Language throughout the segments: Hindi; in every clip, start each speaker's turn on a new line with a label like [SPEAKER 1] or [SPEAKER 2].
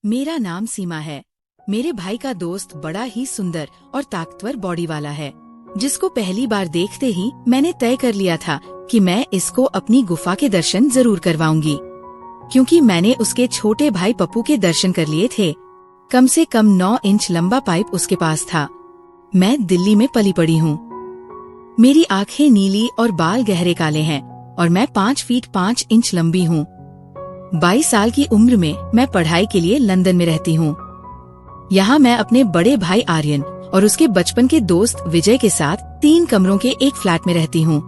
[SPEAKER 1] मेरा नाम सीमा है। मेरे भाई का दोस्त बड़ा ही सुंदर और ताकतवर बॉडी वाला है, जिसको पहली बार देखते ही मैंने तय कर लिया था कि मैं इसको अपनी गुफा के दर्शन जरूर करवाऊंगी, क्योंकि मैंने उसके छोटे भाई पप्पू के दर्शन कर लिए थे। कम से कम 9 इंच लंबा पाइप उसके पास था। मैं दिल्ली में पली पड़ी हूँ। मेरी आंखें नीली और बाल गहरे काले हैं और मैं 5 फीट 5 इंच लंबी हूँ। 22 साल की उम्र में मैं पढ़ाई के लिए लंदन में रहती हूँ। यहाँ मैं अपने बड़े भाई आर्यन और उसके बचपन के दोस्त विजय के साथ 3 कमरों के एक फ्लैट में रहती हूँ।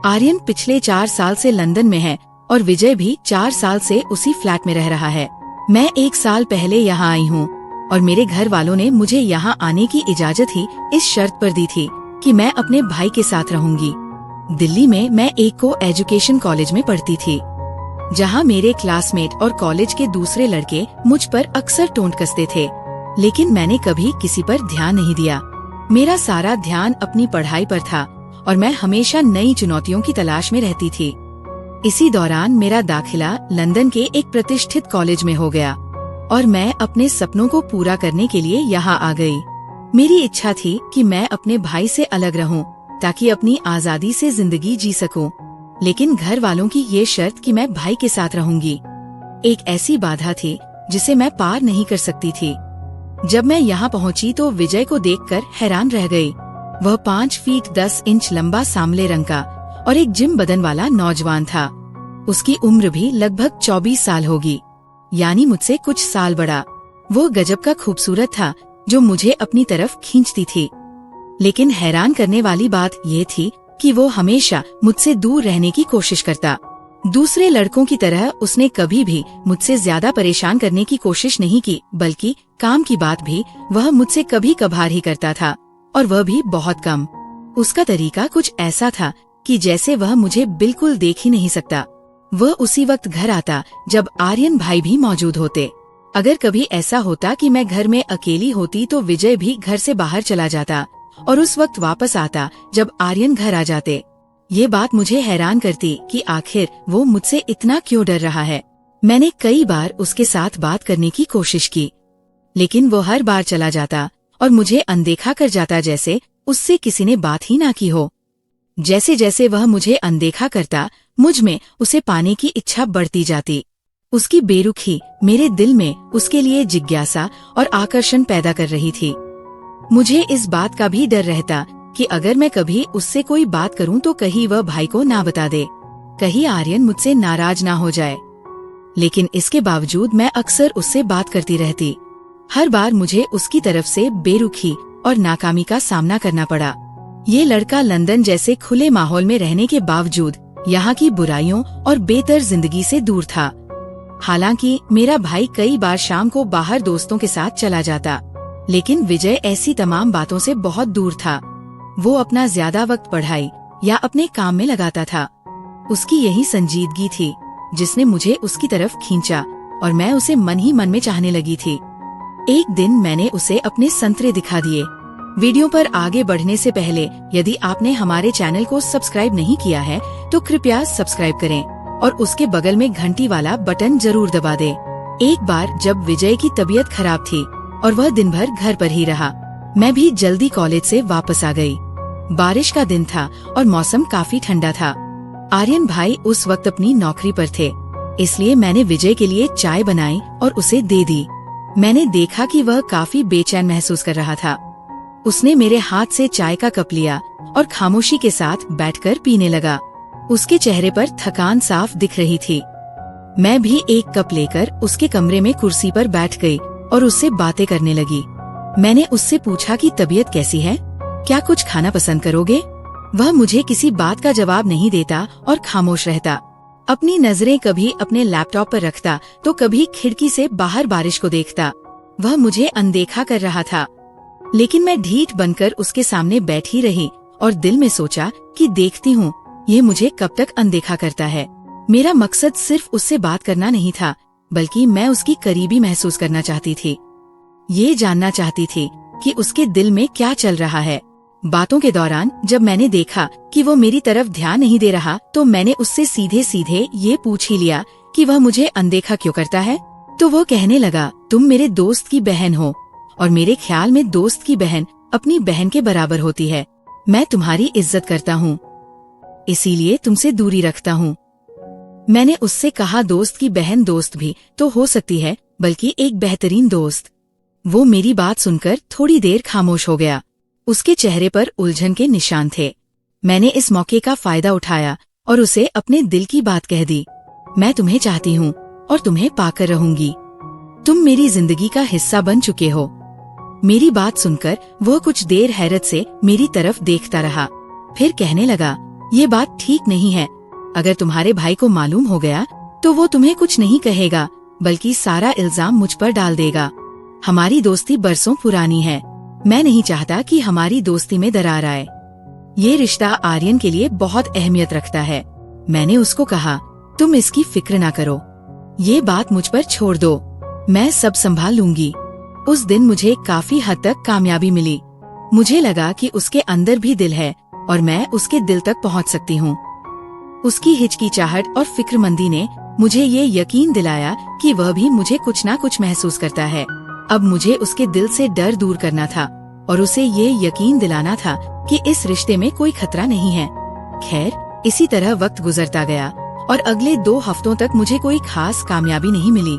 [SPEAKER 1] आर्यन पिछले 4 साल से लंदन में है और विजय भी 4 साल से उसी फ्लैट में रह रहा है। मैं 1 साल पहले यहाँ आई हूँ और मेरे घर वालों ने मुझे यहाँ आने की इजाजत ही इस शर्त पर दी थी कि मैं अपने भाई के साथ रहूंगी। दिल्ली में मैं एक को एजुकेशन कॉलेज में पढ़ती थी, जहाँ मेरे क्लासमेट और कॉलेज के दूसरे लड़के मुझ पर अक्सर टोंट कसते थे, लेकिन मैंने कभी किसी पर ध्यान नहीं दिया। मेरा सारा ध्यान अपनी पढ़ाई पर था और मैं हमेशा नई चुनौतियों की तलाश में रहती थी। इसी दौरान मेरा दाखिला लंदन के एक प्रतिष्ठित कॉलेज में हो गया और मैं अपने सपनों को पूरा करने के लिए यहाँ आ गई। मेरी इच्छा थी कि मैं अपने भाई से अलग रहूं ताकि अपनी आजादी से जिंदगी जी सकूं, लेकिन घर वालों की ये शर्त कि मैं भाई के साथ रहूंगी एक ऐसी बाधा थी जिसे मैं पार नहीं कर सकती थी। जब मैं यहाँ पहुँची तो विजय को देखकर हैरान रह गई। वह 5 फीट 10 इंच लंबा सांवले रंग का और एक जिम बदन वाला नौजवान था। उसकी उम्र भी लगभग 24 साल होगी, यानी मुझसे कुछ साल बड़ा। वो गजब का खूबसूरत था जो मुझे अपनी तरफ खींचती थी, लेकिन हैरान करने वाली बात ये थी कि वो हमेशा मुझसे दूर रहने की कोशिश करता। दूसरे लड़कों की तरह उसने कभी भी मुझसे ज्यादा परेशान करने की कोशिश नहीं की, बल्कि काम की बात भी वह मुझसे कभी कभार ही करता था, और वह भी बहुत कम। उसका तरीका कुछ ऐसा था कि जैसे वह मुझे बिल्कुल देख ही नहीं सकता। वह उसी वक्त घर आता जब आर्यन भाई भी मौजूद होते। अगर कभी ऐसा होता कि मैं घर में अकेली होती तो विजय भी घर से बाहर चला जाता और उस वक्त वापस आता जब आर्यन घर आ जाते। ये बात मुझे हैरान करती कि आखिर वो मुझसे इतना क्यों डर रहा है। मैंने कई बार उसके साथ बात करने की कोशिश की, लेकिन वो हर बार चला जाता और मुझे अनदेखा कर जाता, जैसे उससे किसी ने बात ही ना की हो। जैसे जैसे वह मुझे अनदेखा करता, मुझ में उसे पाने की इच्छा बढ़ती जाती। उसकी बेरुखी मेरे दिल में उसके लिए जिज्ञासा और आकर्षण पैदा कर रही थी। मुझे इस बात का भी डर रहता कि अगर मैं कभी उससे कोई बात करूं तो कहीं वह भाई को ना बता दे, कहीं आर्यन मुझसे नाराज ना हो जाए। लेकिन इसके बावजूद मैं अक्सर उससे बात करती रहती। हर बार मुझे उसकी तरफ से बेरुखी और नाकामी का सामना करना पड़ा। ये लड़का लंदन जैसे खुले माहौल में रहने के बावजूद यहाँ की बुराइयों और बेहतर जिंदगी से दूर था। हालांकि मेरा भाई कई बार शाम को बाहर दोस्तों के साथ चला जाता, लेकिन विजय ऐसी तमाम बातों से बहुत दूर था। वो अपना ज्यादा वक्त पढ़ाई या अपने काम में लगाता था। उसकी यही संजीदगी थी जिसने मुझे उसकी तरफ खींचा और मैं उसे मन ही मन में चाहने लगी थी। एक दिन मैंने उसे अपने संतरे दिखा दिए। वीडियो पर आगे बढ़ने से पहले यदि आपने हमारे चैनल को सब्सक्राइब नहीं किया है तो कृपया सब्सक्राइब करें और उसके बगल में घंटी वाला बटन जरूर दबा दें। एक बार जब विजय की तबीयत खराब थी और वह दिन भर घर पर ही रहा, मैं भी जल्दी कॉलेज से वापस आ गई। बारिश का दिन था और मौसम काफी ठंडा था। आर्यन भाई उस वक्त अपनी नौकरी पर थे, इसलिए मैंने विजय के लिए चाय बनाई और उसे दे दी। मैंने देखा कि वह काफी बेचैन महसूस कर रहा था। उसने मेरे हाथ से चाय का कप लिया और खामोशी के साथ बैठकर पीने लगा। उसके चेहरे पर थकान साफ दिख रही थी। मैं भी एक कप लेकर उसके कमरे में कुर्सी पर बैठ गई और उससे बातें करने लगी। मैंने उससे पूछा कि तबीयत कैसी है, क्या कुछ खाना पसंद करोगे? वह मुझे किसी बात का जवाब नहीं देता और खामोश रहता। अपनी नजरें कभी अपने लैपटॉप पर रखता तो कभी खिड़की से बाहर बारिश को देखता। वह मुझे अनदेखा कर रहा था, लेकिन मैं ढीठ बनकर उसके सामने बैठी रही और दिल में सोचा कि देखती हूँ ये मुझे कब तक अनदेखा करता है। मेरा मकसद सिर्फ उससे बात करना नहीं था, बल्कि मैं उसकी करीबी महसूस करना चाहती थी। ये जानना चाहती थी कि उसके दिल में क्या चल रहा है। बातों के दौरान जब मैंने देखा कि वो मेरी तरफ ध्यान नहीं दे रहा तो मैंने उससे सीधे सीधे ये पूछ ही लिया कि वह मुझे अनदेखा क्यों करता है। तो वो कहने लगा, तुम मेरे दोस्त की बहन हो और मेरे ख्याल में दोस्त की बहन अपनी बहन के बराबर होती है। मैं तुम्हारी इज्जत करता हूँ, इसीलिए तुमसे दूरी रखता हूँ। मैंने उससे कहा, दोस्त की बहन दोस्त भी तो हो सकती है, बल्कि एक बेहतरीन दोस्त। वो मेरी बात सुनकर थोड़ी देर खामोश हो गया। उसके चेहरे पर उलझन के निशान थे। मैंने इस मौके का फायदा उठाया और उसे अपने दिल की बात कह दी। मैं तुम्हें चाहती हूँ और तुम्हें पाकर रहूंगी। तुम मेरी जिंदगी का हिस्सा बन चुके हो। मेरी बात सुनकर वह कुछ देर हैरत से मेरी तरफ देखता रहा, फिर कहने लगा, ये बात ठीक नहीं है। अगर तुम्हारे भाई को मालूम हो गया तो वो तुम्हें कुछ नहीं कहेगा, बल्कि सारा इल्जाम मुझ पर डाल देगा। हमारी दोस्ती बरसों पुरानी है। मैं नहीं चाहता कि हमारी दोस्ती में दरार आए। ये रिश्ता आर्यन के लिए बहुत अहमियत रखता है। मैंने उसको कहा, तुम इसकी फिक्र ना करो, ये बात मुझ पर छोड़ दो, मैं सब संभाल लूंगी। उस दिन मुझे काफी हद तक कामयाबी मिली। मुझे लगा कि उसके अंदर भी दिल है और मैं उसके दिल तक पहुंच सकती हूँ। उसकी हिचकिचाहट और फिक्रमंदी ने मुझे ये यकीन दिलाया कि वह भी मुझे कुछ ना कुछ महसूस करता है। अब मुझे उसके दिल से डर दूर करना था और उसे ये यकीन दिलाना था कि इस रिश्ते में कोई खतरा नहीं है। खैर, इसी तरह वक्त गुजरता गया और अगले 2 हफ्तों तक मुझे कोई खास कामयाबी नहीं मिली।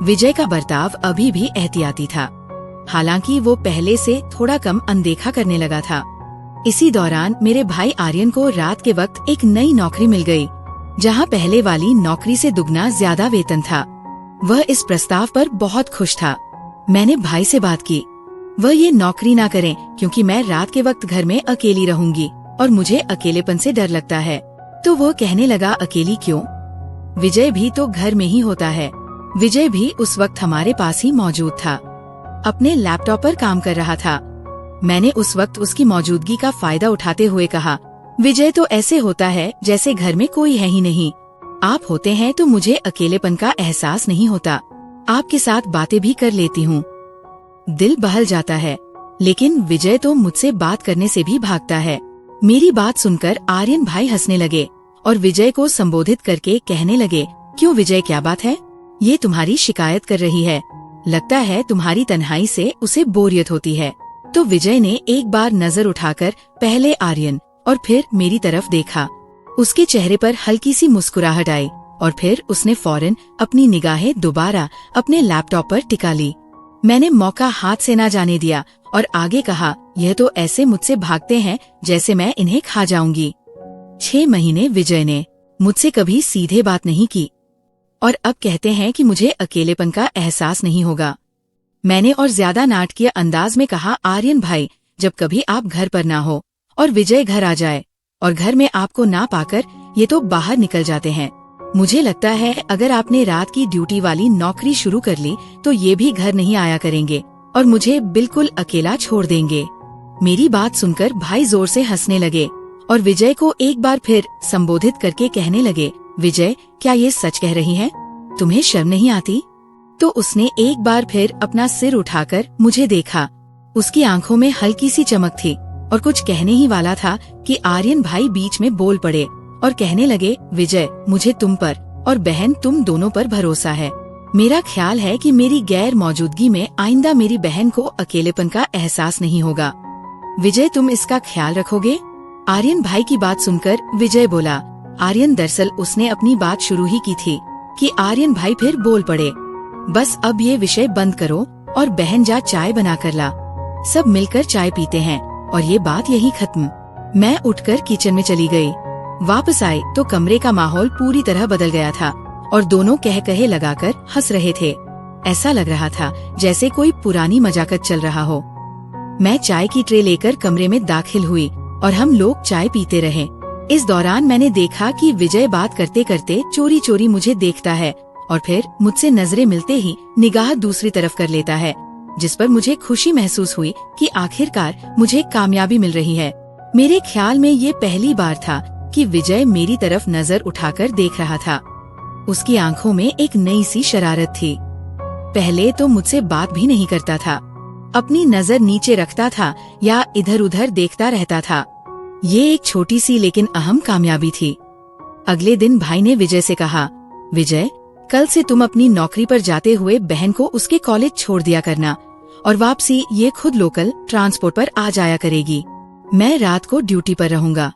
[SPEAKER 1] विजय का बर्ताव अभी भी एहतियाती था, हालांकि वो पहले से थोड़ा कम अनदेखा करने लगा था। इसी दौरान मेरे भाई आर्यन को रात के वक्त एक नई नौकरी मिल गई, जहां पहले वाली नौकरी से दुगना ज्यादा वेतन था। वह इस प्रस्ताव पर बहुत खुश था। मैंने भाई से बात की, वह ये नौकरी ना करें क्योंकि मैं रात के वक्त घर में अकेली रहूंगी और मुझे अकेलेपन से डर लगता है। तो वो कहने लगा, अकेली क्यों? विजय भी तो घर में ही होता है। विजय भी उस वक्त हमारे पास ही मौजूद था, अपने लैपटॉप पर काम कर रहा था। मैंने उस वक्त उसकी मौजूदगी का फायदा उठाते हुए कहा, विजय तो ऐसे होता है जैसे घर में कोई है ही नहीं। आप होते हैं तो मुझे अकेलेपन का एहसास नहीं होता। आपके साथ बातें भी कर लेती हूँ, दिल बहल जाता है। लेकिन विजय तो मुझसे बात करने से भी भागता है। मेरी बात सुनकर आर्यन भाई हंसने लगे और विजय को संबोधित करके कहने लगे, क्यों विजय, क्या बात है? ये तुम्हारी शिकायत कर रही है। लगता है तुम्हारी तन्हाई से उसे बोरियत होती है। तो विजय ने एक बार नजर उठाकर पहले आर्यन और फिर मेरी तरफ देखा। उसके चेहरे पर हल्की सी मुस्कुराहट आई और फिर उसने फौरन अपनी निगाहें दोबारा अपने लैपटॉप पर टिका ली। मैंने मौका हाथ से ना जाने दिया और आगे कहा, यह तो ऐसे मुझसे भागते हैं जैसे मैं इन्हें खा जाऊंगी। 6 महीने विजय ने मुझसे कभी सीधे बात नहीं की और अब कहते हैं कि मुझे अकेलेपन का एहसास नहीं होगा। मैंने और ज्यादा नाटकीय अंदाज में कहा, आर्यन भाई, जब कभी आप घर पर ना हो और विजय घर आ जाए और घर में आपको ना पाकर ये तो बाहर निकल जाते हैं। मुझे लगता है अगर आपने रात की ड्यूटी वाली नौकरी शुरू कर ली तो ये भी घर नहीं आया करेंगे और मुझे बिल्कुल अकेला छोड़ देंगे। मेरी बात सुनकर भाई जोर से हंसने लगे और विजय को एक बार फिर संबोधित करके कहने लगे, विजय, क्या ये सच कह रही हैं? तुम्हें शर्म नहीं आती? तो उसने एक बार फिर अपना सिर उठाकर मुझे देखा। उसकी आंखों में हल्की सी चमक थी और कुछ कहने ही वाला था कि आर्यन भाई बीच में बोल पड़े और कहने लगे, विजय, मुझे तुम पर और बहन तुम दोनों पर भरोसा है। मेरा ख्याल है कि मेरी गैर मौजूदगी में आइंदा मेरी बहन को अकेलेपन का एहसास नहीं होगा। विजय, तुम इसका ख्याल रखोगे? आर्यन भाई की बात सुनकर विजय बोला। आर्यन, दरअसल उसने अपनी बात शुरू ही की थी कि आर्यन भाई फिर बोल पड़े, बस अब ये विषय बंद करो और बहन जा चाय बना कर ला, सब मिलकर चाय पीते हैं और ये बात यही खत्म। मैं उठकर किचन में चली गई। वापस आई तो कमरे का माहौल पूरी तरह बदल गया था और दोनों कह कहे लगाकर हंस रहे थे। ऐसा लग रहा था जैसे कोई पुरानी मजाकत चल रहा हो। मैं चाय की ट्रे लेकर कमरे में दाखिल हुई और हम लोग चाय पीते रहे। इस दौरान मैंने देखा कि विजय बात करते करते चोरी चोरी मुझे देखता है और फिर मुझसे नजरें मिलते ही निगाह दूसरी तरफ कर लेता है, जिस पर मुझे खुशी महसूस हुई कि आखिरकार मुझे कामयाबी मिल रही है। मेरे ख्याल में ये पहली बार था कि विजय मेरी तरफ नजर उठाकर देख रहा था। उसकी आंखों में एक नई सी शरारत थी। पहले तो मुझसे बात भी नहीं करता था, अपनी नजर नीचे रखता था या इधर उधर देखता रहता था। ये एक छोटी सी लेकिन अहम कामयाबी थी। अगले दिन भाई ने विजय से कहा, विजय, कल से तुम अपनी नौकरी पर जाते हुए बहन को उसके कॉलेज छोड़ दिया करना और वापसी ये खुद लोकल ट्रांसपोर्ट पर आ जाया करेगी। मैं रात को ड्यूटी पर रहूंगा,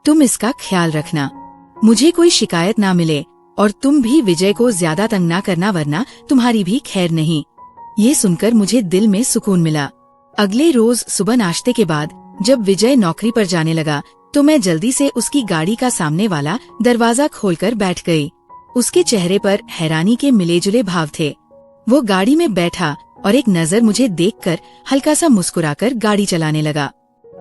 [SPEAKER 1] तुम इसका ख्याल रखना। मुझे कोई शिकायत ना मिले और तुम भी विजय को ज्यादा तंग ना करना, वरना तुम्हारी भी खैर नहीं। ये सुनकर मुझे दिल में सुकून मिला। अगले रोज सुबह नाश्ते के बाद जब विजय नौकरी पर जाने लगा तो मैं जल्दी से उसकी गाड़ी का सामने वाला दरवाजा खोलकर बैठ गई। उसके चेहरे पर हैरानी के मिले-जुले भाव थे। वो गाड़ी में बैठा और एक नजर मुझे देखकर हल्का सा मुस्कुराकर गाड़ी चलाने लगा।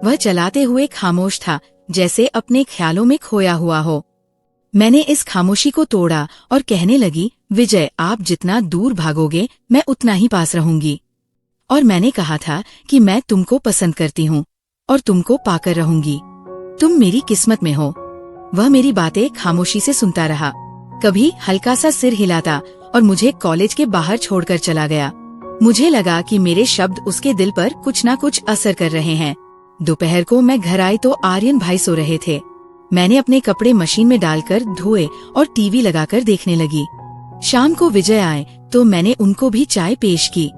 [SPEAKER 1] वह चलाते हुए खामोश था, जैसे अपने ख्यालों में खोया हुआ हो। मैंने इस खामोशी को तोड़ा और कहने लगी, विजय, आप जितना दूर भागोगे मैं उतना ही पास रहूंगी। और मैंने कहा था कि मैं तुमको पसंद करती हूँ और तुमको पाकर रहूंगी। तुम मेरी किस्मत में हो। वह मेरी बातें खामोशी से सुनता रहा, कभी हल्का सा सिर हिलाता और मुझे कॉलेज के बाहर छोड़कर चला गया। मुझे लगा कि मेरे शब्द उसके दिल पर कुछ न कुछ असर कर रहे हैं। दोपहर को मैं घर आई तो आर्यन भाई सो रहे थे। मैंने अपने कपड़े मशीन में डालकर धोए और टीवी लगाकर देखने लगी। शाम को विजय आए तो मैंने उनको भी चाय पेश की।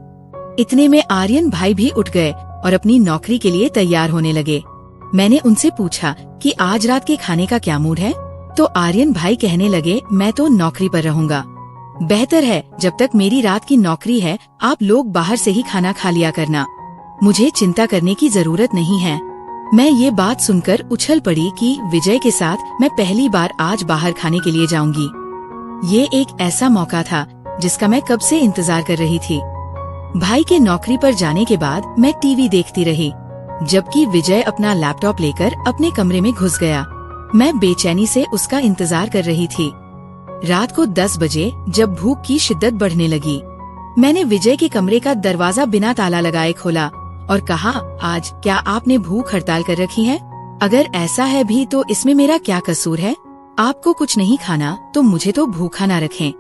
[SPEAKER 1] इतने में आर्यन भाई भी उठ गए और अपनी नौकरी के लिए तैयार होने लगे। मैंने उनसे पूछा कि आज रात के खाने का क्या मूड है, तो आर्यन भाई कहने लगे, मैं तो नौकरी पर रहूंगा। बेहतर है, जब तक मेरी रात की नौकरी है आप लोग बाहर से ही खाना खा लिया करना, मुझे चिंता करने की जरूरत नहीं है। मैं ये बात सुनकर उछल पड़ी कि विजय के साथ मैं पहली बार आज बाहर खाने के लिए जाऊंगी। ये एक ऐसा मौका था जिसका मैं कब से इंतजार कर रही थी। भाई के नौकरी पर जाने के बाद मैं टीवी देखती रही, जबकि विजय अपना लैपटॉप लेकर अपने कमरे में घुस गया। मैं बेचैनी से उसका इंतजार कर रही थी। रात को 10 बजे जब भूख की शिद्दत बढ़ने लगी, मैंने विजय के कमरे का दरवाजा बिना ताला लगाए खोला और कहा, आज क्या आपने भूख हड़ताल कर रखी है? अगर ऐसा है भी तो इसमें मेरा क्या कसूर है? आपको कुछ नहीं खाना तो मुझे तो भूखा ना रखें।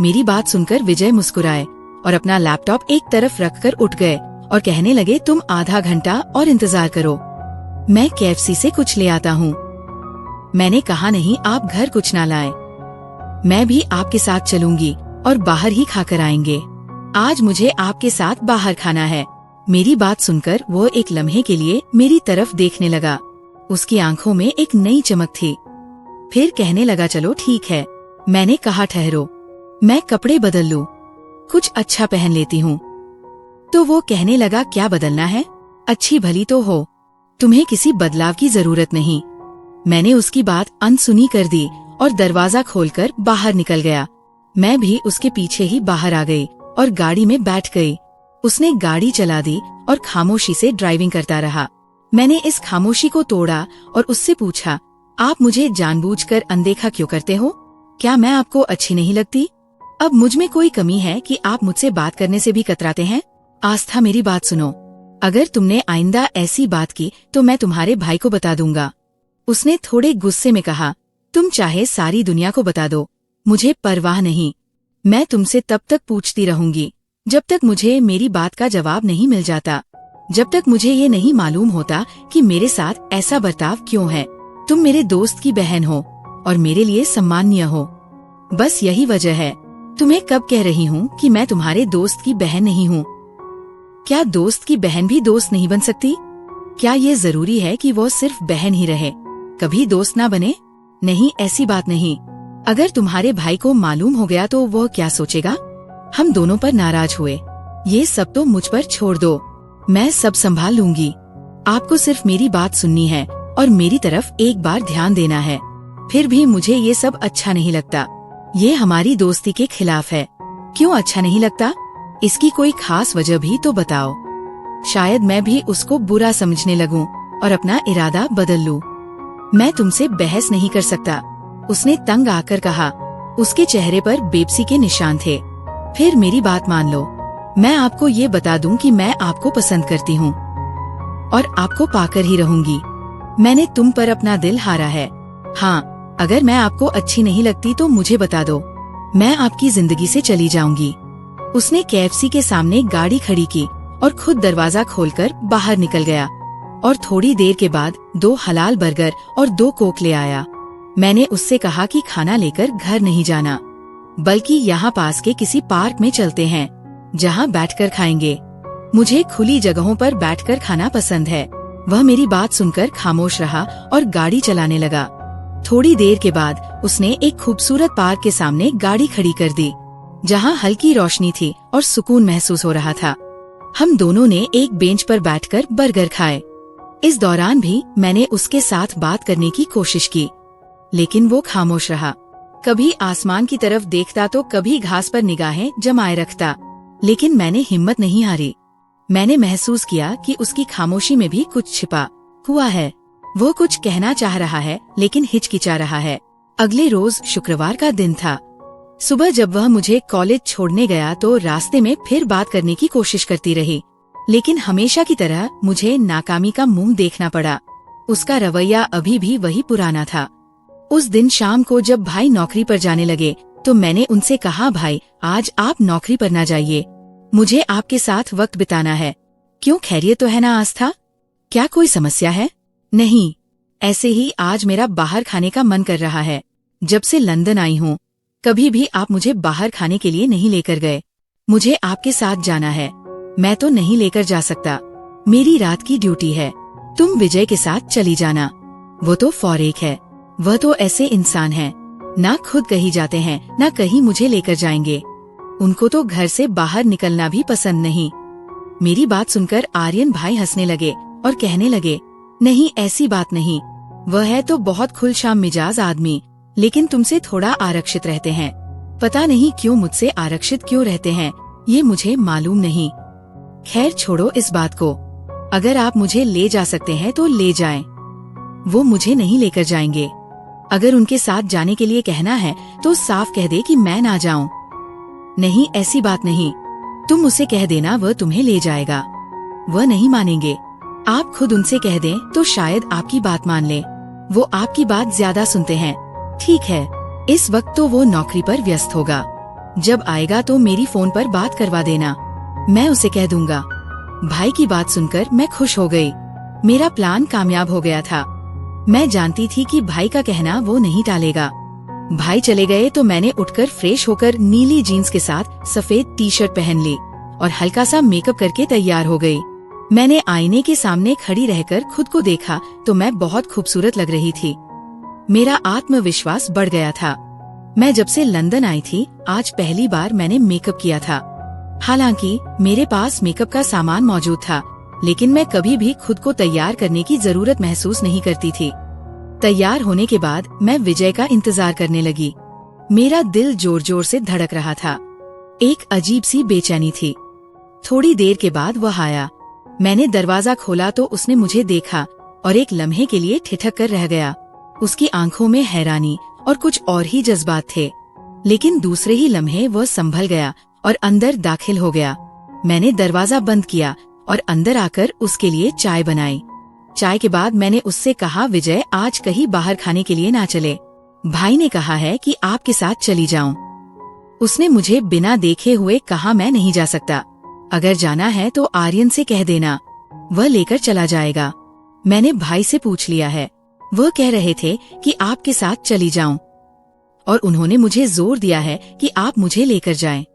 [SPEAKER 1] मेरी बात सुनकर विजय मुस्कुराए और अपना लैपटॉप एक तरफ रखकर उठ गए और कहने लगे, तुम आधा घंटा और इंतजार करो, मैं KFC से कुछ ले आता हूँ। मैंने कहा, नहीं, आप घर कुछ ना लाए, मैं भी आपके साथ चलूंगी और बाहर ही खाकर आएंगे। आज मुझे आपके साथ बाहर खाना है। मेरी बात सुनकर वो एक लम्हे के लिए मेरी तरफ देखने लगा। उसकी आंखों में एक नई चमक थी। फिर कहने लगा, चलो ठीक है। मैंने कहा, ठहरो, मैं कपड़े बदल लूं, कुछ अच्छा पहन लेती हूँ। तो वो कहने लगा, क्या बदलना है? अच्छी भली तो हो, तुम्हें किसी बदलाव की जरूरत नहीं। मैंने उसकी बात अनसुनी कर दी और दरवाजा खोलकर बाहर निकल गया। मैं भी उसके पीछे ही बाहर आ गई और गाड़ी में बैठ गई। उसने गाड़ी चला दी और खामोशी से ड्राइविंग करता रहा। मैंने इस खामोशी को तोड़ा और उससे पूछा, आप मुझे जानबूझकर अनदेखा क्यों करते हो? क्या मैं आपको अच्छी नहीं लगती? अब मुझ में कोई कमी है कि आप मुझसे बात करने से भी कतराते हैं? आस्था, मेरी बात सुनो, अगर तुमने आइंदा ऐसी बात की तो मैं तुम्हारे भाई को बता दूंगा। उसने थोड़े गुस्से में कहा, तुम चाहे सारी दुनिया को बता दो, मुझे परवाह नहीं। मैं तुमसे तब तक पूछती रहूंगी जब तक मुझे मेरी बात का जवाब नहीं मिल जाता, जब तक मुझे ये नहीं मालूम होता कि मेरे साथ ऐसा बर्ताव क्यों है। तुम मेरे दोस्त की बहन हो और मेरे लिए सम्माननीय हो, बस यही वजह है। तुम्हें कब कह रही हूँ कि मैं तुम्हारे दोस्त की बहन नहीं हूँ? क्या दोस्त की बहन भी दोस्त नहीं बन सकती? क्या ये जरूरी है कि वो सिर्फ बहन ही रहे, कभी दोस्त ना बने? नहीं, ऐसी बात नहीं। अगर तुम्हारे भाई को मालूम हो गया तो वो क्या सोचेगा? हम दोनों पर नाराज हुए। ये सब तो मुझ पर छोड़ दो, मैं सब संभाल लूंगी। आपको सिर्फ मेरी बात सुननी है और मेरी तरफ एक बार ध्यान देना है। फिर भी मुझे ये सब अच्छा नहीं लगता। ये हमारी दोस्ती के खिलाफ है। क्यों अच्छा नहीं लगता? इसकी कोई खास वजह भी तो बताओ। शायद मैं भी उसको बुरा समझने लगूं और अपना इरादा बदल लूं। मैं तुमसे बहस नहीं कर सकता, उसने तंग आकर कहा। उसके चेहरे पर बेबसी के निशान थे। फिर मेरी बात मान लो, मैं आपको ये बता दूं कि मैं आपको पसंद करती हूँ और आपको पाकर ही रहूंगी। मैंने तुम पर अपना दिल हारा है। हाँ, अगर मैं आपको अच्छी नहीं लगती तो मुझे बता दो, मैं आपकी जिंदगी से चली जाऊंगी। उसने KFC के सामने गाड़ी खड़ी की और खुद दरवाजा खोलकर बाहर निकल गया और थोड़ी देर के बाद 2 हलाल बर्गर और 2 कोक ले आया। मैंने उससे कहा कि खाना लेकर घर नहीं जाना। बल्कि यहाँ पास के किसी पार्क में चलते हैं, जहाँ बैठकर खाएंगे। मुझे खुली जगहों पर बैठकर खाना पसंद है। वह मेरी बात सुनकर खामोश रहा और गाड़ी चलाने लगा। थोड़ी देर के बाद उसने एक खूबसूरत पार्क के सामने गाड़ी खड़ी कर दी, जहाँ हल्की रोशनी थी और सुकून महसूस हो रहा था। हम दोनों ने एक बेंच पर बैठकर बर्गर खाए। इस दौरान भी मैंने उसके साथ बात करने की कोशिश की, लेकिन वो खामोश रहा। कभी आसमान की तरफ देखता तो कभी घास पर निगाहें जमाए रखता, लेकिन मैंने हिम्मत नहीं हारी। मैंने महसूस किया कि उसकी खामोशी में भी कुछ छिपा हुआ है। वो कुछ कहना चाह रहा है, लेकिन हिचकिचा रहा है। अगले रोज शुक्रवार का दिन था। सुबह जब वह मुझे कॉलेज छोड़ने गया तो रास्ते में फिर बात करने की कोशिश करती रही, लेकिन हमेशा की तरह मुझे नाकामी का मुंह देखना पड़ा। उसका रवैया अभी भी वही पुराना था। उस दिन शाम को जब भाई नौकरी पर जाने लगे तो मैंने उनसे कहा, भाई आज आप नौकरी पर ना जाइए, मुझे आपके साथ वक्त बिताना है। क्यों, खैरियत तो है ना आस्था? क्या कोई समस्या है? नहीं, ऐसे ही आज मेरा बाहर खाने का मन कर रहा है। जब से लंदन आई हूँ कभी भी आप मुझे बाहर खाने के लिए नहीं लेकर गए। मुझे आपके साथ जाना है। मैं तो नहीं लेकर जा सकता, मेरी रात की ड्यूटी है। तुम विजय के साथ चली जाना। वो तो फॉरेक है। वह तो ऐसे इंसान है, ना खुद कहीं जाते हैं ना कहीं मुझे लेकर जाएंगे। उनको तो घर से बाहर निकलना भी पसंद नहीं। मेरी बात सुनकर आर्यन भाई हंसने लगे और कहने लगे, नहीं ऐसी बात नहीं, वह है तो बहुत खुलशाम मिजाज आदमी, लेकिन तुमसे थोड़ा आरक्षित रहते हैं। पता नहीं क्यों मुझसे आरक्षित क्यों रहते हैं, ये मुझे मालूम नहीं। खैर छोड़ो इस बात को। अगर आप मुझे ले जा सकते हैं तो ले जाएं। वो मुझे नहीं लेकर जाएंगे। अगर उनके साथ जाने के लिए कहना है तो साफ कह दे कि मैं ना जाऊं। नहीं, ऐसी बात नहीं। तुम उसे कह देना, वह तुम्हें ले जाएगा। वह नहीं मानेंगे। आप खुद उनसे कह दें तो शायद आपकी बात मान ले। वो आपकी बात ज्यादा सुनते हैं। ठीक है, इस वक्त तो वो नौकरी पर व्यस्त होगा। जब आएगा तो मेरी फोन पर बात करवा देना, मैं उसे कह दूंगा। भाई की बात सुनकर मैं खुश हो गई। मेरा प्लान कामयाब हो गया था। मैं जानती थी कि भाई का कहना वो नहीं टालेगा। भाई चले गए तो मैंने उठकर फ्रेश होकर नीली जीन्स के साथ सफेद टी शर्ट पहन ली और हल्का सा मेकअप करके तैयार हो गई। मैंने आईने के सामने खड़ी रहकर खुद को देखा तो मैं बहुत खूबसूरत लग रही थी। मेरा आत्मविश्वास बढ़ गया था। मैं जब से लंदन आई थी आज पहली बार मैंने मेकअप किया था। हालांकि मेरे पास मेकअप का सामान मौजूद था, लेकिन मैं कभी भी खुद को तैयार करने की जरूरत महसूस नहीं करती थी। तैयार होने के बाद मैं विजय का इंतजार करने लगी। मेरा दिल जोर जोर से धड़क रहा था। एक अजीब सी बेचैनी थी। थोड़ी देर के बाद वह आया। मैंने दरवाजा खोला तो उसने मुझे देखा और एक लम्हे के लिए ठिठक कर रह गया। उसकी आंखों में हैरानी और कुछ और ही जज्बात थे, लेकिन दूसरे ही लम्हे वह संभल गया और अंदर दाखिल हो गया। मैंने दरवाजा बंद किया और अंदर आकर उसके लिए चाय बनाई। चाय के बाद मैंने उससे कहा, विजय आज कहीं बाहर खाने के लिए ना चले। भाई ने कहा है कि आपके साथ चली जाऊं। उसने मुझे बिना देखे हुए कहा, मैं नहीं जा सकता। अगर जाना है तो आर्यन से कह देना, वह लेकर चला जाएगा। मैंने भाई से पूछ लिया है, वह कह रहे थे कि आपके साथ चली जाऊं और उन्होंने मुझे जोर दिया है कि आप मुझे लेकर जाएं।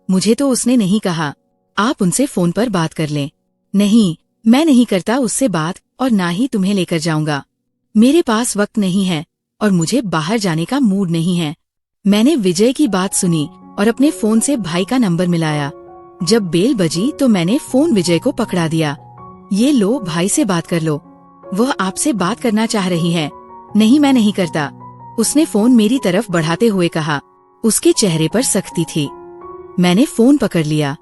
[SPEAKER 1] मुझे तो उसने नहीं कहा। आप उनसे फोन पर बात कर लें। नहीं, मैं नहीं करता उससे बात और ना ही तुम्हें लेकर जाऊंगा। मेरे पास वक्त नहीं है और मुझे बाहर जाने का मूड नहीं है। मैंने विजय की बात सुनी और अपने फोन से भाई का नंबर मिलाया। जब बेल बजी तो मैंने फोन विजय को पकड़ा दिया। ये लो, भाई से बात कर लो, वह आपसे बात करना चाह रही है। नहीं, मैं नहीं करता, उसने फोन मेरी तरफ बढ़ाते हुए कहा। उसके चेहरे पर सख्ती थी। मैंने फोन पकड़ लिया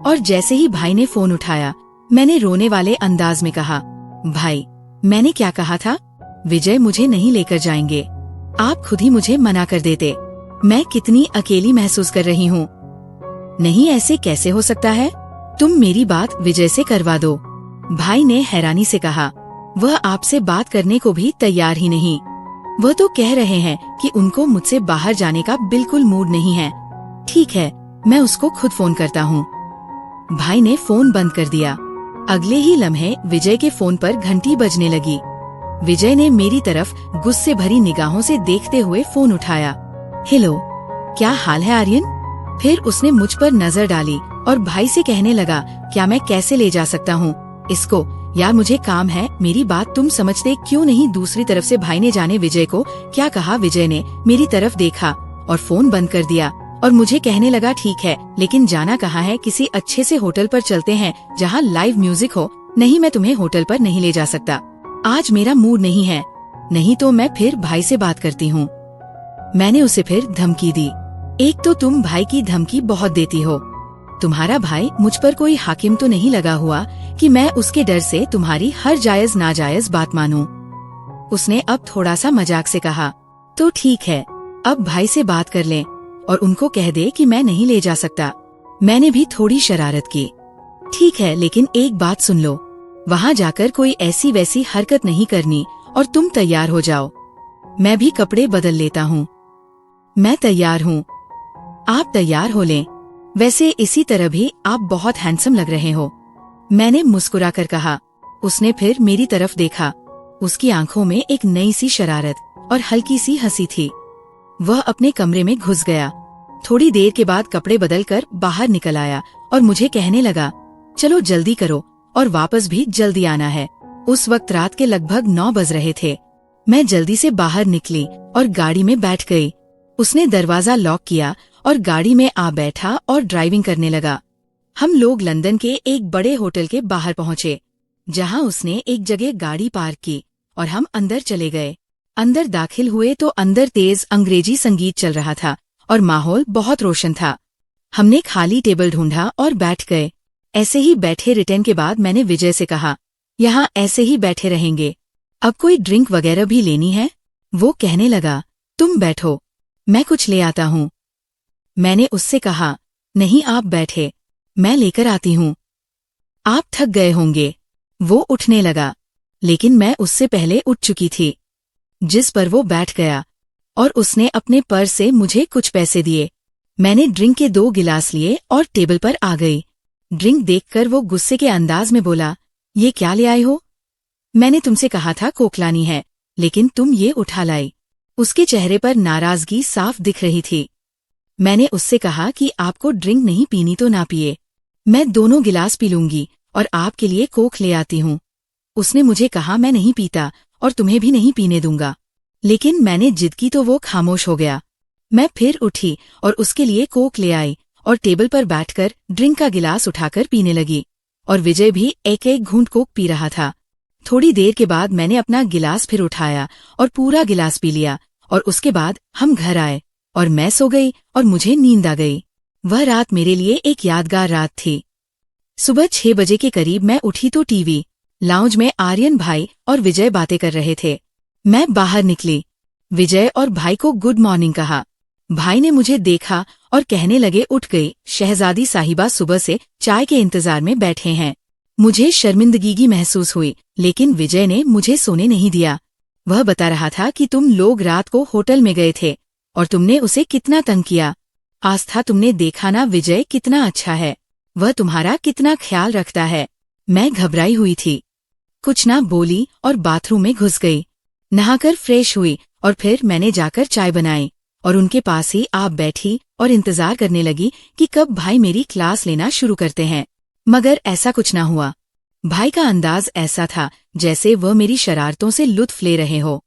[SPEAKER 1] और जैसे ही भाई ने फोन उठाया मैंने रोने वाले अंदाज में कहा, भाई मैंने क्या कहा था? विजय मुझे नहीं लेकर जाएंगे। आप खुद ही मुझे मना कर देते। मैं कितनी अकेली महसूस कर रही हूँ। नहीं, ऐसे कैसे हो सकता है? तुम मेरी बात विजय से करवा दो। भाई ने हैरानी से कहा। वह आपसे बात करने को भी तैयार ही नहीं। वह तो कह रहे हैं कि उनको मुझसे बाहर जाने का बिल्कुल मूड नहीं है। ठीक है, मैं उसको खुद फोन करता हूँ। भाई ने फोन बंद कर दिया। अगले ही लम्हे विजय के फोन पर घंटी बजने लगी। विजय ने मेरी तरफ गुस्से भरी निगाहों से देखते हुए फोन उठाया। हेलो, क्या हाल है आर्यन? फिर उसने मुझ पर नजर डाली और भाई से कहने लगा, क्या मैं कैसे ले जा सकता हूँ इसको? यार मुझे काम है, मेरी बात तुम समझते क्यों नहीं? दूसरी तरफ से भाई ने जाने विजय को क्या कहा। विजय ने मेरी तरफ देखा और फोन बंद कर दिया और मुझे कहने लगा, ठीक है लेकिन जाना कहाँ है? किसी अच्छे से होटल पर चलते हैं जहाँ लाइव म्यूजिक हो। नहीं, मैं तुम्हें होटल पर नहीं ले जा सकता, आज मेरा मूड नहीं है। नहीं तो मैं फिर भाई से बात करती हूँ। मैंने उसे फिर धमकी दी। एक तो तुम भाई की धमकी बहुत देती हो। तुम्हारा भाई मुझ पर कोई हाकिम तो नहीं लगा हुआ कि मैं उसके डर से तुम्हारी हर जायज नाजायज बात मानूं। उसने अब थोड़ा सा मजाक से कहा, तो ठीक है, अब भाई से बात कर लें और उनको कह दे कि मैं नहीं ले जा सकता। मैंने भी थोड़ी शरारत की। ठीक है, लेकिन एक बात सुन लो, वहाँ जाकर कोई ऐसी वैसी हरकत नहीं करनी और तुम तैयार हो जाओ। मैं भी कपड़े बदल लेता हूँ। मैं तैयार हूँ, आप तैयार हो लें। वैसे इसी तरह भी आप बहुत हैंडसम लग रहे हो, मैंने मुस्कुराकर कहा। उसने फिर मेरी तरफ देखा। उसकी आंखों में एक नई सी शरारत और हल्की सी हंसी थी। वह अपने कमरे में घुस गया। थोड़ी देर के बाद कपड़े बदलकर बाहर निकल आया और मुझे कहने लगा, चलो जल्दी करो और वापस भी जल्दी आना है। उस वक्त रात के लगभग 9 बज रहे थे। मैं जल्दी से बाहर निकली और गाड़ी में बैठ गई। उसने दरवाजा लॉक किया और गाड़ी में आ बैठा और ड्राइविंग करने लगा। हम लोग लंदन के एक बड़े होटल के बाहर पहुंचे, जहां उसने एक जगह गाड़ी पार्क की और हम अंदर चले गए। अंदर दाखिल हुए तो अंदर तेज अंग्रेजी संगीत चल रहा था और माहौल बहुत रोशन था। हमने खाली टेबल ढूंढा और बैठ गए। ऐसे ही बैठे रिटर्न के बाद मैंने विजय से कहा, यहाँ ऐसे ही बैठे रहेंगे, अब कोई ड्रिंक वगैरह भी लेनी है? वो कहने लगा, तुम बैठो, मैं कुछ ले आता हूँ। मैंने उससे कहा, नहीं आप बैठे, मैं लेकर आती हूँ, आप थक गए होंगे। वो उठने लगा, लेकिन मैं उससे पहले उठ चुकी थी, जिस पर वो बैठ गया और उसने अपने पर्स से मुझे कुछ पैसे दिए। मैंने ड्रिंक के 2 गिलास लिए और टेबल पर आ गई। ड्रिंक देखकर वो गुस्से के अंदाज में बोला, ये क्या ले आई हो? मैंने तुमसे कहा था कोक लानी है, लेकिन तुम ये उठा लाई। उसके चेहरे पर नाराजगी साफ दिख रही थी। मैंने उससे कहा कि आपको ड्रिंक नहीं पीनी तो ना पिए, मैं दोनों गिलास पी लूंगी और आपके लिए कोक ले आती हूँ। उसने मुझे कहा, मैं नहीं पीता और तुम्हें भी नहीं पीने दूंगा, लेकिन मैंने जिद की तो वो खामोश हो गया। मैं फिर उठी और उसके लिए कोक ले आई और टेबल पर बैठकर ड्रिंक का गिलास उठाकर पीने लगी और विजय भी एक एक घूंट कोक पी रहा था। थोड़ी देर के बाद मैंने अपना गिलास फिर उठाया और पूरा गिलास पी लिया और उसके बाद हम घर आए और मैं सो गई और मुझे नींद आ गई। वह रात मेरे लिए एक यादगार रात थी। सुबह 6 बजे के करीब मैं उठी तो टीवी लाउंज में आर्यन भाई और विजय बातें कर रहे थे। मैं बाहर निकली। विजय और भाई को गुड मॉर्निंग कहा। भाई ने मुझे देखा और कहने लगे, उठ गई, शहजादी साहिबा सुबह से चाय के इंतजार में बैठे हैं। मुझे शर्मिंदगी महसूस हुई, लेकिन विजय ने मुझे सोने नहीं दिया। वह बता रहा था कि तुम लोग रात को होटल में गए थे और तुमने उसे कितना तंग किया। आस्था, तुमने देखा ना विजय कितना अच्छा है, वह तुम्हारा कितना ख्याल रखता है। मैं घबराई हुई थी, कुछ ना बोली और बाथरूम में घुस गई। नहाकर फ्रेश हुई और फिर मैंने जाकर चाय बनाई और उनके पास ही आप बैठी और इंतजार करने लगी कि कब भाई मेरी क्लास लेना शुरू करते हैं, मगर ऐसा कुछ ना हुआ। भाई का अंदाज ऐसा था जैसे वह मेरी शरारतों से लुत्फ ले रहे हो।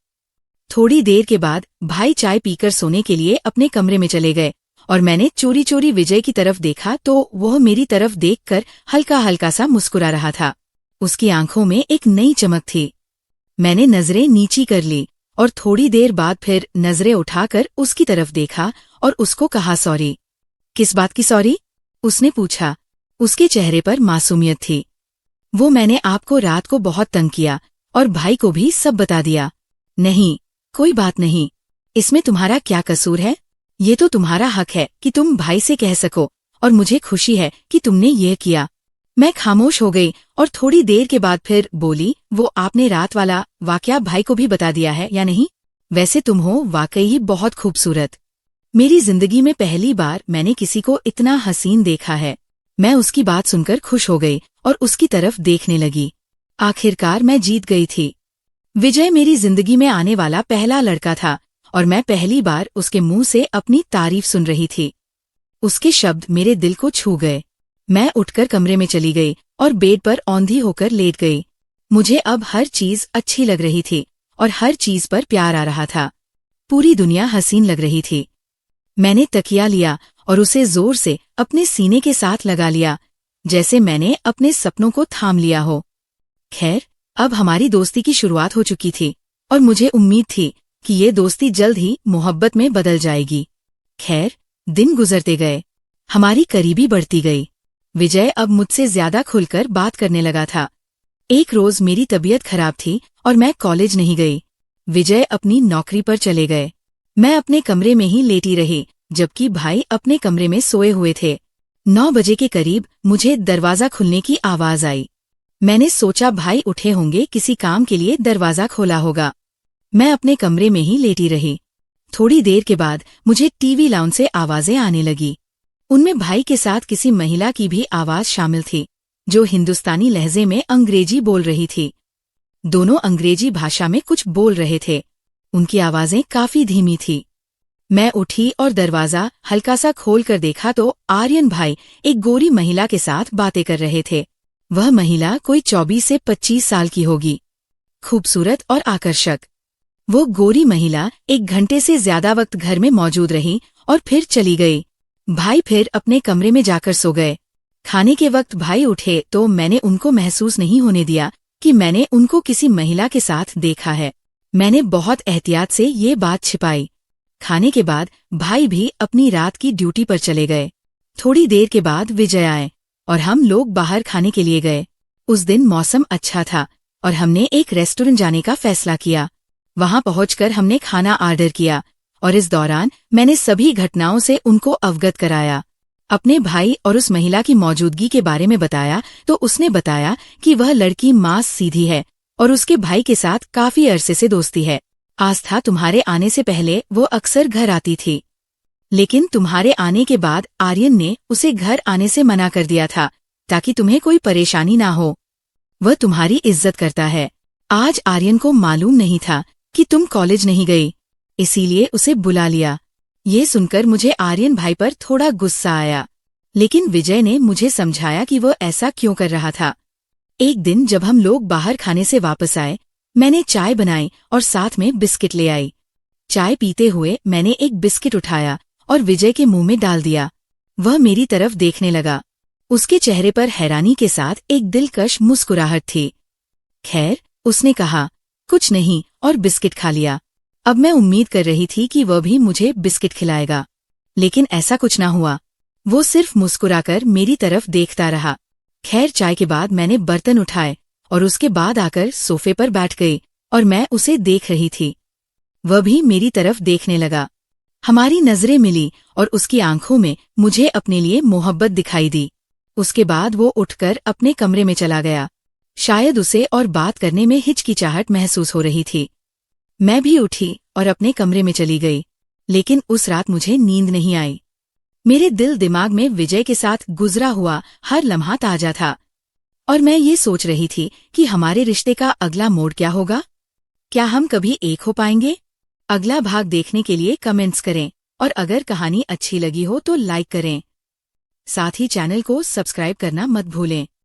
[SPEAKER 1] थोड़ी देर के बाद भाई चाय पीकर सोने के लिए अपने कमरे में चले गए और मैंने चोरी चोरी विजय की तरफ देखा तो वह मेरी तरफ देखकर हल्का हल्का सा मुस्कुरा रहा था। उसकी आंखों में एक नई चमक थी। मैंने नजरें नीची कर ली और थोड़ी देर बाद फिर नजरें उठाकर उसकी तरफ देखा और उसको कहा, सॉरी। किस बात की सॉरी? उसने पूछा। उसके चेहरे पर मासूमियत थी। वो मैंने आपको रात को बहुत तंग किया और भाई को भी सब बता दिया। नहीं, कोई बात नहीं, इसमें तुम्हारा क्या कसूर है? ये तो तुम्हारा हक है कि तुम भाई से कह सको और मुझे खुशी है कि तुमने ये किया। मैं खामोश हो गई और थोड़ी देर के बाद फिर बोली, वो आपने रात वाला वाकया भाई को भी बता दिया है या नहीं? वैसे तुम हो वाकई ही बहुत खूबसूरत। मेरी जिंदगी में पहली बार मैंने किसी को इतना हसीन देखा है। मैं उसकी बात सुनकर खुश हो गई और उसकी तरफ देखने लगी। आखिरकार मैं जीत गई थी। विजय मेरी जिंदगी में आने वाला पहला लड़का था और मैं पहली बार उसके मुंह से अपनी तारीफ सुन रही थी। उसके शब्द मेरे दिल को छू गए। मैं उठकर कमरे में चली गई और बेड पर औंधी होकर लेट गई। मुझे अब हर चीज अच्छी लग रही थी और हर चीज पर प्यार आ रहा था। पूरी दुनिया हसीन लग रही थी। मैंने तकिया लिया और उसे जोर से अपने सीने के साथ लगा लिया, जैसे मैंने अपने सपनों को थाम लिया हो। खैर, अब हमारी दोस्ती की शुरुआत हो चुकी थी और मुझे उम्मीद थी कि ये दोस्ती जल्द ही मोहब्बत में बदल जाएगी। खैर, दिन गुजरते गए, हमारी करीबी बढ़ती गई। विजय अब मुझसे ज्यादा खुलकर बात करने लगा था। एक रोज मेरी तबीयत खराब थी और मैं कॉलेज नहीं गई। विजय अपनी नौकरी पर चले गए। मैं अपने कमरे में ही लेटी रही, जबकि भाई अपने कमरे में सोए हुए थे। 9 बजे के करीब मुझे दरवाजा खुलने की आवाज आई। मैंने सोचा भाई उठे होंगे, किसी काम के लिए दरवाजा खोला होगा। मैं अपने कमरे में ही लेटी रही। थोड़ी देर के बाद मुझे टीवी लाउंज से आवाजें आने लगी। उनमें भाई के साथ किसी महिला की भी आवाज शामिल थी, जो हिंदुस्तानी लहजे में अंग्रेजी बोल रही थी। दोनों अंग्रेजी भाषा में कुछ बोल रहे थे। उनकी आवाजें काफी धीमी थी। मैं उठी और दरवाजा हल्का सा खोल कर देखा तो आर्यन भाई एक गोरी महिला के साथ बातें कर रहे थे। वह महिला कोई 24 से 25 साल की होगी, खूबसूरत और आकर्षक। वो गोरी महिला 1 घंटे से ज्यादा वक्त घर में मौजूद रही और फिर चली गई। भाई फिर अपने कमरे में जाकर सो गए। खाने के वक्त भाई उठे तो मैंने उनको महसूस नहीं होने दिया कि मैंने उनको किसी महिला के साथ देखा है। मैंने बहुत एहतियात से ये बात छिपाई। खाने के बाद भाई भी अपनी रात की ड्यूटी पर चले गए। थोड़ी देर के बाद विजय आए और हम लोग बाहर खाने के लिए गए। उस दिन मौसम अच्छा था और हमने एक रेस्टोरेंट जाने का फैसला किया। वहां पहुंचकर हमने खाना ऑर्डर किया और इस दौरान मैंने सभी घटनाओं से उनको अवगत कराया। अपने भाई और उस महिला की मौजूदगी के बारे में बताया तो उसने बताया कि वह लड़की मांस सीधी है और उसके भाई के साथ काफी अरसे से दोस्ती है। आस्था तुम्हारे आने से पहले वो अक्सर घर आती थी, लेकिन तुम्हारे आने के बाद आर्यन ने उसे घर आने से मना कर दिया था ताकि तुम्हें कोई परेशानी ना हो। वह तुम्हारी इज्जत करता है। आज आर्यन को मालूम नहीं था कि तुम कॉलेज नहीं गई, इसीलिए उसे बुला लिया। ये सुनकर मुझे आर्यन भाई पर थोड़ा गुस्सा आया, लेकिन विजय ने मुझे समझाया कि वो ऐसा क्यों कर रहा था। एक दिन जब हम लोग बाहर खाने से वापस आए, मैंने चाय बनाई और साथ में बिस्किट ले आई। चाय पीते हुए मैंने एक बिस्किट उठाया और विजय के मुंह में डाल दिया। वह मेरी तरफ देखने लगा। उसके चेहरे पर हैरानी के साथ एक दिलकश मुस्कुराहट थी। खैर, उसने कहा कुछ नहीं और बिस्किट खा लिया। अब मैं उम्मीद कर रही थी कि वह भी मुझे बिस्किट खिलाएगा, लेकिन ऐसा कुछ ना हुआ। वो सिर्फ मुस्कुराकर मेरी तरफ देखता रहा। खैर, चाय के बाद मैंने बर्तन उठाए और उसके बाद आकर सोफे पर बैठ गई और मैं उसे देख रही थी। वह भी मेरी तरफ देखने लगा। हमारी नजरें मिली और उसकी आंखों में मुझे अपने लिए मोहब्बत दिखाई दी। उसके बाद वो उठकर अपने कमरे में चला गया। शायद उसे और बात करने में हिचकिचाहट महसूस हो रही थी। मैं भी उठी और अपने कमरे में चली गई, लेकिन उस रात मुझे नींद नहीं आई। मेरे दिल दिमाग में विजय के साथ गुजरा हुआ हर लम्हा ताजा था और मैं ये सोच रही थी कि हमारे रिश्ते का अगला मोड़ क्या होगा। क्या हम कभी एक हो पाएंगे? अगला भाग देखने के लिए कमेंट्स करें और अगर कहानी अच्छी लगी हो तो लाइक करें। साथ ही चैनल को सब्सक्राइब करना मत भूलें।